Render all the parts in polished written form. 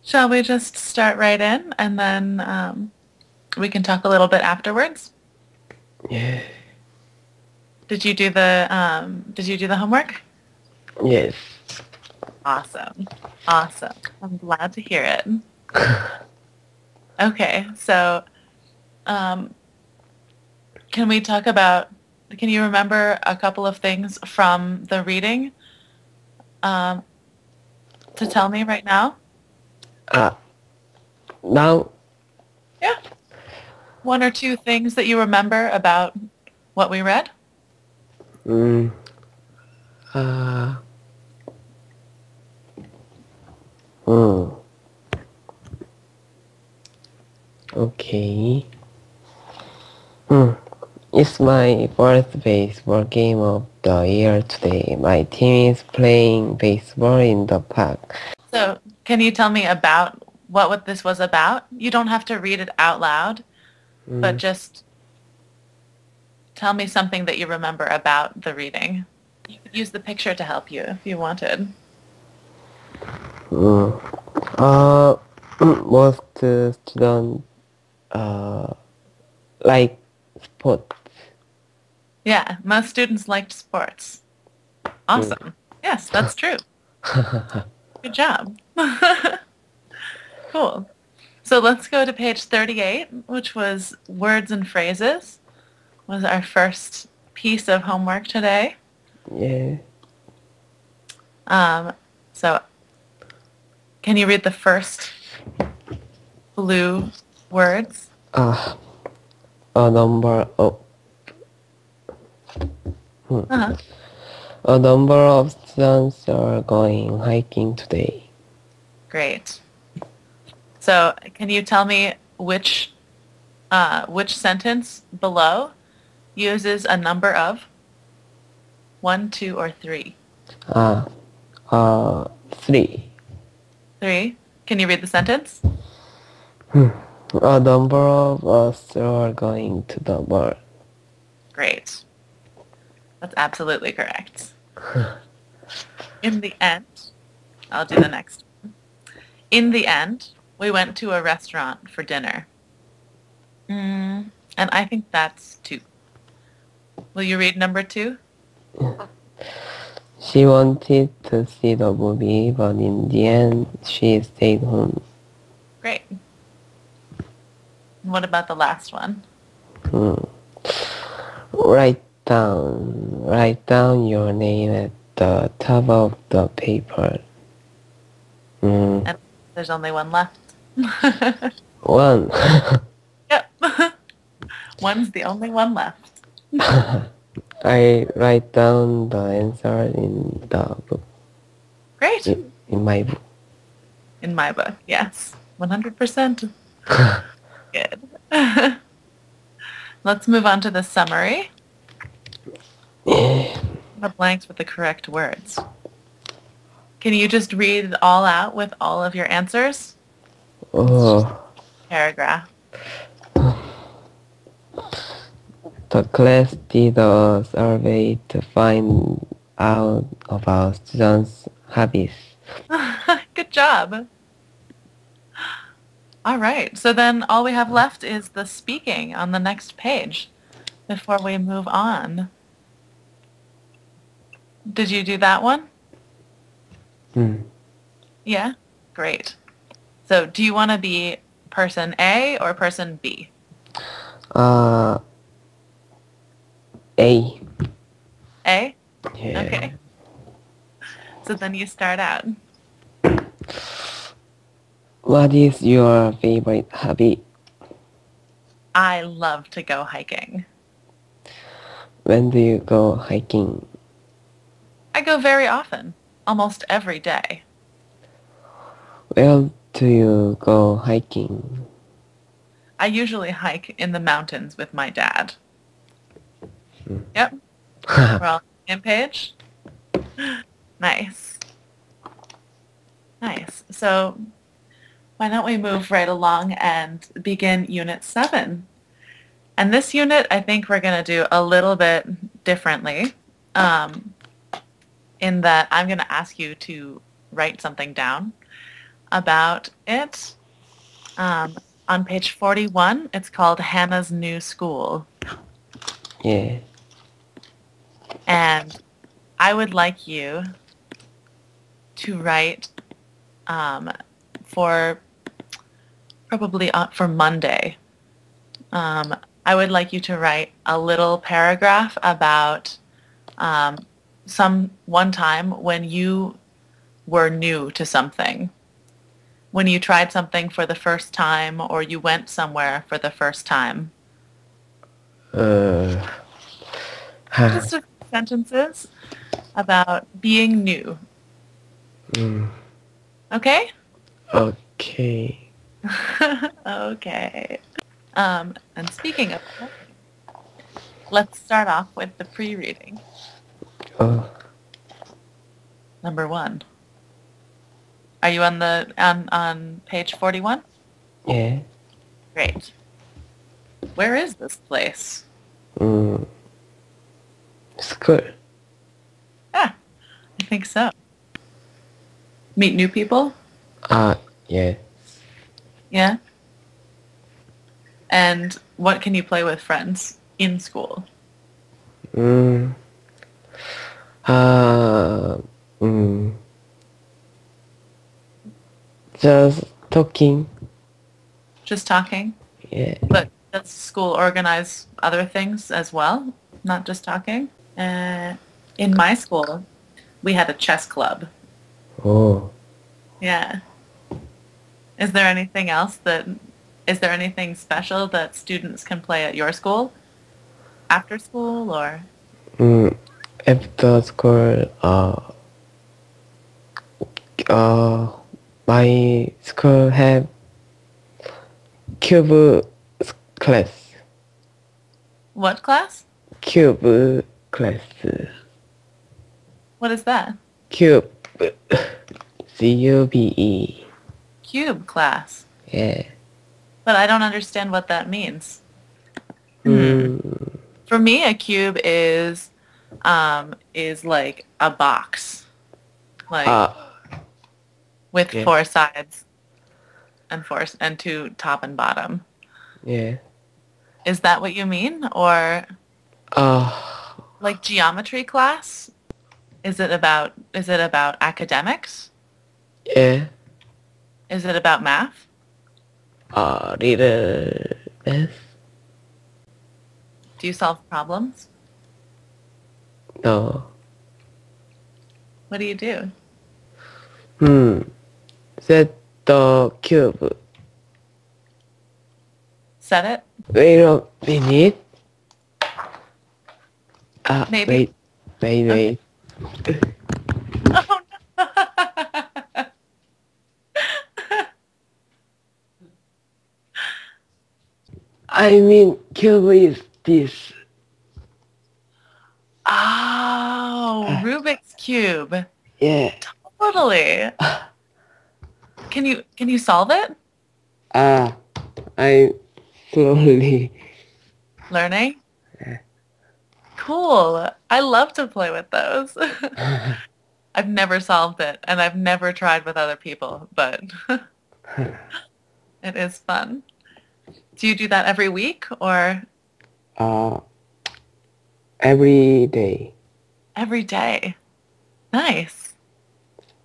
Shall we just start right in and then we can talk a little bit afterwards? Yeah. Did you do the homework? Yes. Awesome. Awesome. I'm glad to hear it. Okay, so can you remember a couple of things from the reading to tell me right now? Now, Yeah. One or two things that you remember about what we read? mm, uh, mm, okay. It's my first baseball game of the year today. My team is playing baseball in the park. So can you tell me about what this was about? You don't have to read it out loud, but just tell me something that you remember about the reading. You could use the picture to help you if you wanted. Most students like sport. Yeah, most students liked sports. Awesome. Yes, that's true. Good job. Cool. So let's go to page 38, which was words and phrases, was our first piece of homework today. Yeah. So can you read the first blue words? A number of A number of students are going hiking today. Great. So can you tell me which sentence below uses a number of 1, 2, or 3? 3. 3. Can you read the sentence? A number of us are going to the mall. Great. That's absolutely correct. In the end, I'll do the next one. In the end, we went to a restaurant for dinner. And I think that's 2. Will you read number 2? She wanted to see the movie, but in the end, she stayed home. Great. And what about the last one? Write down your name at the top of the paper. And there's only one left. 1. Yep. One's the only one left. I write down the answer in the book. Great. In my book. In my book, yes. 100%. Good. Let's move on to the summary. The blanks with the correct words. Can you just read it all out with all of your answers? Paragraph. The class did a survey to find out about students' hobbies. Good job. All right. So then all we have left is the speaking on the next page before we move on. Did you do that one? Yeah? Great. So do you want to be person A or person B? A. A? Yeah. Okay. So then you start out. What is your favorite hobby? I love to go hiking. When do you go hiking? I go very often, almost every day. Where do you go hiking? I usually hike in the mountains with my dad. Yep. We're all on the same page? Nice. Nice. So why don't we move right along and begin Unit 7? And this unit, I think we're going to do a little bit differently in that I'm going to ask you to write something down. about it. On page 41, it's called Hannah's New School. Yeah. And I would like you to write for probably for Monday. I would like you to write a little paragraph about one time when you were new to something. When you tried something for the first time or you went somewhere for the first time. Just a few sentences about being new. Okay? Okay. Okay. And speaking of that, let's start off with the pre-reading. Number 1. Are you on page 41? Yeah. Great. Where is this place? School. Yeah, I think so. Meet new people? Yeah. Yeah. And what can you play with friends in school? Just talking. Just talking? Yeah. But does school organize other things as well? Not just talking? In my school, we had a chess club. Oh. Yeah. Is there anything special that students can play at your school? After school or? After school, my school have cube class. What class? Cube class. What is that? Cube. C-U-B-E. Cube class. Yeah. But I don't understand what that means. For me, a cube is like a box, like with 4 sides and 2 top and bottom. Yeah. Is that what you mean, or like geometry class? Is it about academics? Yeah. Is it about math? Little math. Do you solve problems? No. What do you do? Set the cube. Set it? Wait a minute. Maybe. Wait. Oh no! I mean, cube is this. Oh, Rubik's Cube. Yeah. Totally. Can you solve it? I slowly. Learning? Yeah. Cool. I love to play with those. I've never solved it, and I've never tried with other people, but it is fun. Do you do that every week, or? Every day. Every day. Nice.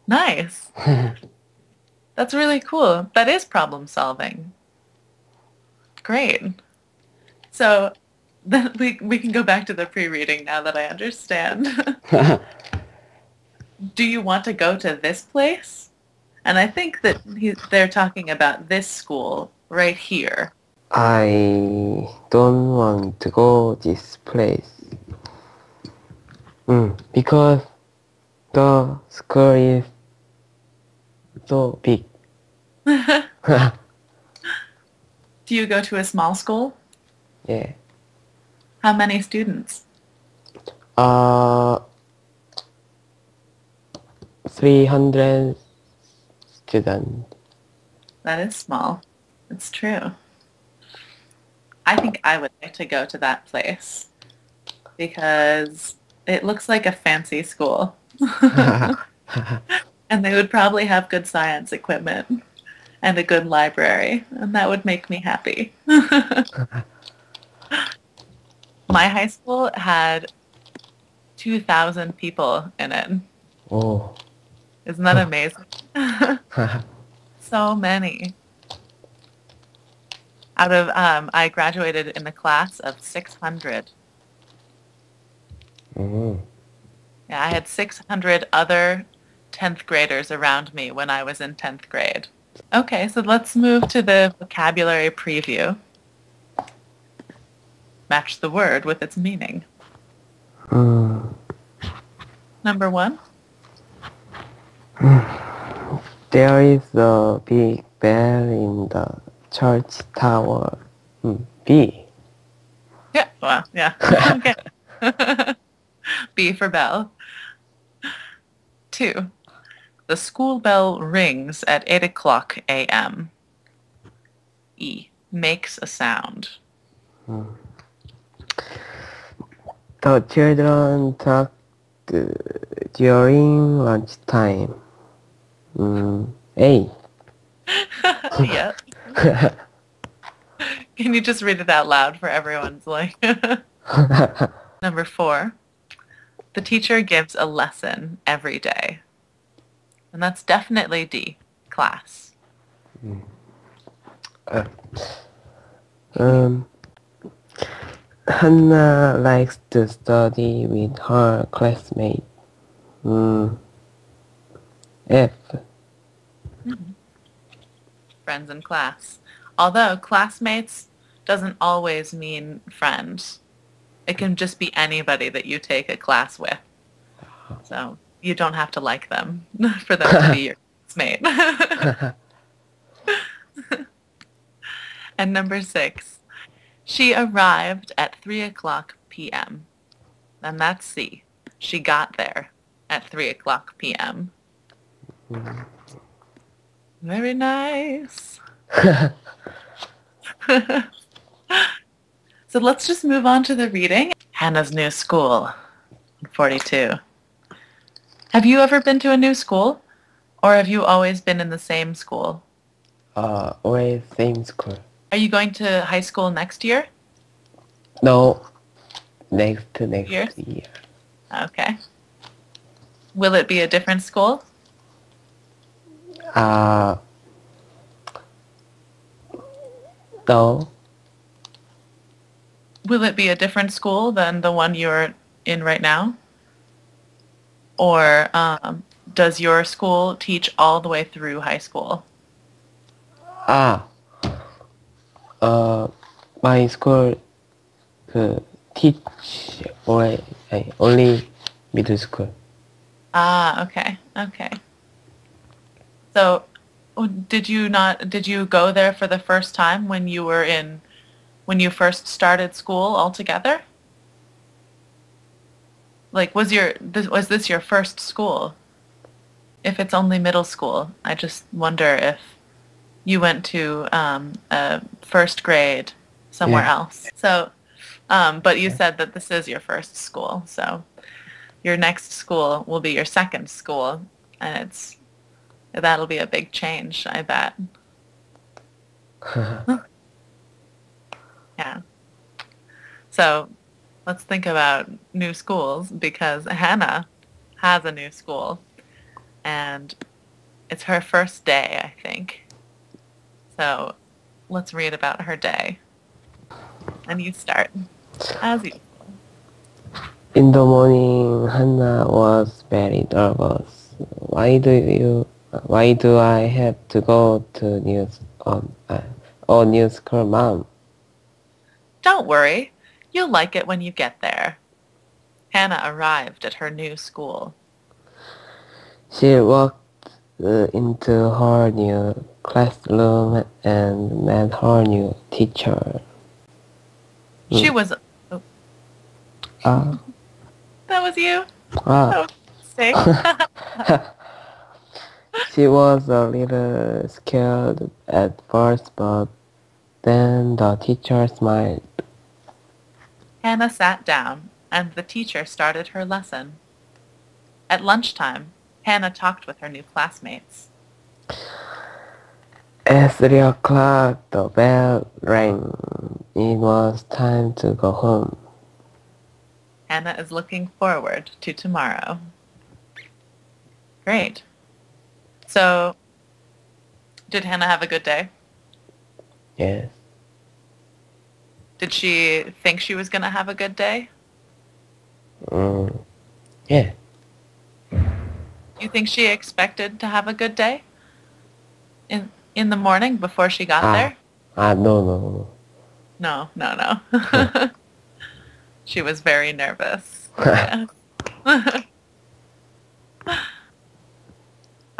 Nice. That's really cool. That is problem solving. Great. So then we can go back to the pre-reading now that I understand. Do you want to go to this place? And I think that they're talking about this school right here. I don't want to go this place. Because the school is so big. Do you go to a small school? Yeah. How many students? 300 students. That is small. It's true. I think I would like to go to that place because it looks like a fancy school. And they would probably have good science equipment and a good library, and that would make me happy. My high school had 2,000 people in it. Oh. Isn't that amazing? So many. I graduated in a class of 600. Mm. Yeah, I had 600 other 10th graders around me when I was in 10th grade. Okay, so let's move to the vocabulary preview. Match the word with its meaning. Number 1. There is a big bell in the church tower. B. Yeah, well, yeah. Okay. B for bell. 2. The school bell rings at 8 o'clock a.m. E. Makes a sound. The children talked during lunchtime. A. Yeah. Can you just read it out loud for everyone's like? Number 4. The teacher gives a lesson every day. And that's definitely D. Class. Hannah likes to study with her classmates. F. Friends in class. Although classmates doesn't always mean friends. It can just be anybody that you take a class with. So you don't have to like them for them to be your classmate. And number 6. She arrived at 3 o'clock p.m. And that's C. She got there at 3 o'clock p.m. Very nice. So let's just move on to the reading. Hannah's new school, 42. Have you ever been to a new school? Or have you always been in the same school? Always same school. Are you going to high school next year? No, next Year? year. Okay. Will it be a different school? No. Will it be a different school than the one you're in right now? Or does your school teach all the way through high school? My school teach only middle school. Okay. So did you go there for the first time when you first started school altogether? Like, was this your first school? If it's only middle school, I just wonder if you went to a first grade somewhere else. So, but you said that this is your first school, so your next school will be your second school, and that'll be a big change, I bet. Yeah. So let's think about new schools, because Hannah has a new school, and it's her first day, I think. So let's read about her day. And you start, as usual. In the morning, Hannah was very nervous. Why do I have to go to new school, Mom? Don't worry. You'll like it when you get there. Hannah arrived at her new school. She walked into her new classroom and met her new teacher. She was... Oh. That was you? That was a mistake. She was a little scared at first, but then the teacher smiled. Hannah sat down, and the teacher started her lesson. At lunchtime, Hannah talked with her new classmates. At 3 o'clock, the bell rang. It was time to go home. Hannah is looking forward to tomorrow. Great. So, did Hannah have a good day? Yes. Did she think she was going to have a good day? Yeah. You think she expected to have a good day? In the morning before she got there? No. No. She was very nervous. Yeah.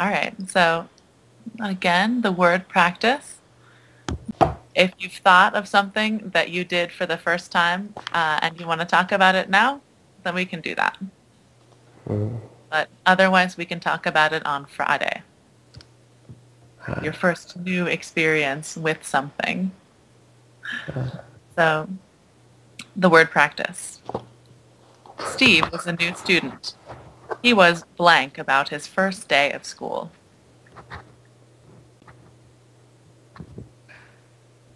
All right. So, again, the word practice. If you've thought of something that you did for the first time and you want to talk about it now, then we can do that. But otherwise, we can talk about it on Friday. Your first new experience with something. So, the word practice. Steve was a new student. He was blank about his first day of school.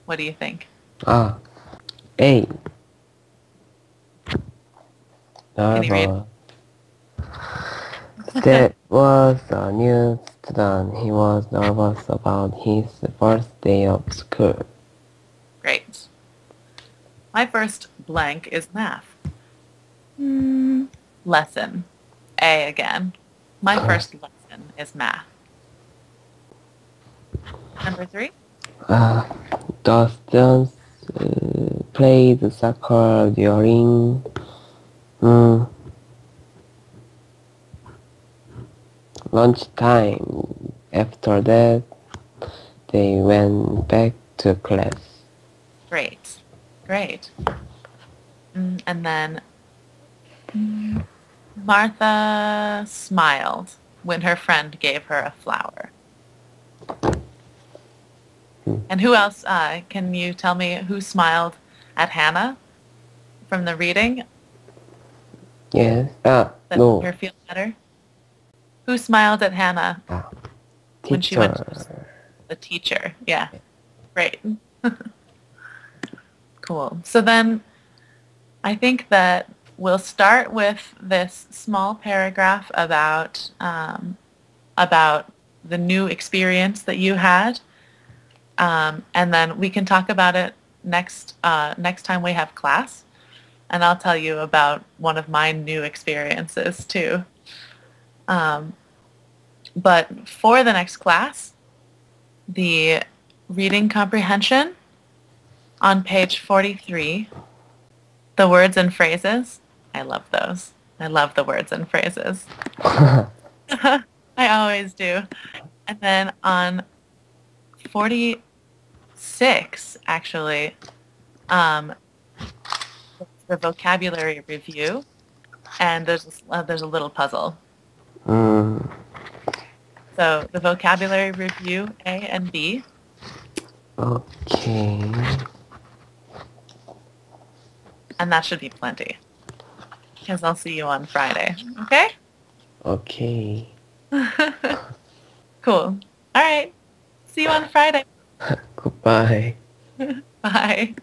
What do you think? A. Can you read? Steve was a new student. He was nervous about his first day of school. Great. My first blank is math. Lesson. A again. My first lesson is math. Number 3. The students played soccer during lunchtime. After that, they went back to class. Great. And then Martha smiled when her friend gave her a flower. And who else? Can you tell me who smiled at Hannah from the reading? Yes. That No. made her feel better? Who smiled at Hannah when she went to school? The teacher. Yeah. Great. Cool. So then I think that we'll start with this small paragraph about the new experience that you had. And then we can talk about it next time we have class. And I'll tell you about one of my new experiences too. But for the next class, the reading comprehension on page 43, the words and phrases, I love those. I love the words and phrases. I always do. And then on 46, actually, the vocabulary review, and there's a little puzzle. So the vocabulary review, A and B. Okay. And that should be plenty. Because I'll see you on Friday. Okay? Okay. Cool. All right. See you on Friday. Goodbye. Bye.